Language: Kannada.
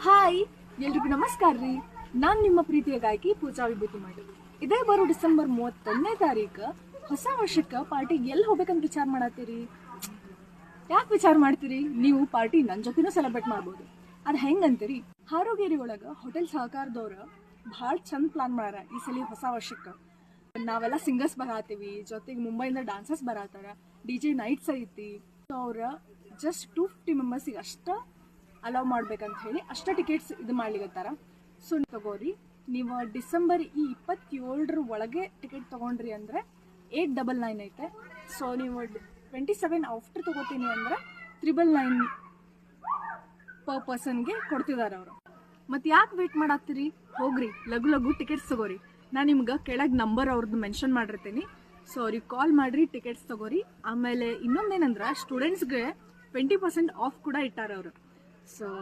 ಹಾಯ್ ಎಲ್ರಿಗೂ ನಮಸ್ಕಾರ ರೀ. ನಾನು ನಿಮ್ಮ ಪ್ರೀತಿಯ ಗಾಯಕಿ ಪೂಜಾ ವಿಭೂತಿ ಮಾಡಿ. ಇದೇ ಬರೋ ಡಿಸೆಂಬರ್ 31ನೇ ತಾರೀಕು ಹೊಸ ವರ್ಷಕ್ಕೆ ಪಾರ್ಟಿಗೆ ಎಲ್ಲಿ ಹೋಗ್ಬೇಕಂತ ವಿಚಾರ ಮಾಡತ್ತೀರಿ? ಯಾಕೆ ವಿಚಾರ ಮಾಡ್ತೀರಿ? ನೀವು ಪಾರ್ಟಿ ನನ್ನ ಜೊತೆನೂ ಸೆಲೆಬ್ರೇಟ್ ಮಾಡ್ಬೋದು. ಅದು ಹೆಂಗಂತೀರಿ? ಹಾರೋಗೇರಿ ಒಳಗೆ ಹೋಟೆಲ್ ಸಹಕಾರದವ್ರು ಭಾಳ ಚಂದ ಪ್ಲಾನ್ ಮಾಡ್ಯಾರ ಈ ಸಲ ಹೊಸ ವರ್ಷಕ್ಕೆ. ನಾವೆಲ್ಲ ಸಿಂಗರ್ಸ್ ಬರತ್ತೀವಿ, ಜೊತೆಗೆ ಮುಂಬೈಯಿಂದ ಡಾನ್ಸರ್ಸ್ ಬರತ್ತಾರ, DJ ನೈಟ್ಸ್ ಐತಿ. ಸೊ ಅವ್ರ ಜಸ್ಟ್ 250 ಮೆಂಬರ್ಸಿಗೆ ಅಷ್ಟ ಅಲೌ ಮಾಡ್ಬೇಕಂತ ಹೇಳಿ ಅಷ್ಟ ಟಿಕೆಟ್ಸ್ ಇದು ಮಾಡ್ಲಿಕತ್ತಾರ. ಸೊ ತಗೋರಿ, ನೀವು ಡಿಸೆಂಬರ್ 27 ಒಳಗೆ ಟಿಕೆಟ್ ತೊಗೊಂಡ್ರಿ ಅಂದರೆ 899 ಐತೆ. ಸೊ ನೀವು 27 ಆಫ್ಟರ್ ತೊಗೋತೀನಿ ಅಂದ್ರೆ 999 ಪರ್ ಪರ್ಸನ್ಗೆ ಕೊಡ್ತಿದ್ದಾರೆ ಅವರು. ಮತ್ತು ಯಾಕೆ ವೇಟ್ ಮಾಡತ್ತೀರಿ? ಹೋಗ್ರಿ, ಲಘು ಲಘು ಟಿಕೆಟ್ಸ್ ತಗೋರಿ. ನಾನು ನಿಮ್ಗೆ ಕೆಳಗೆ ನಂಬರ್ ಅವ್ರದ್ದು ಮೆನ್ಷನ್ ಮಾಡಿರ್ತೀನಿ. ಸೊ ಅವ್ರಿಗೆ ಕಾಲ್ ಮಾಡಿರಿ, ಟಿಕೆಟ್ಸ್ ತಗೋರಿ. ಆಮೇಲೆ ಇನ್ನೊಂದೇನಂದ್ರೆ ಸ್ಟೂಡೆಂಟ್ಸ್ಗೆ 20% ಆಫ್ ಕೂಡ ಇಟ್ಟಾರ ಅವರು. ಸೊ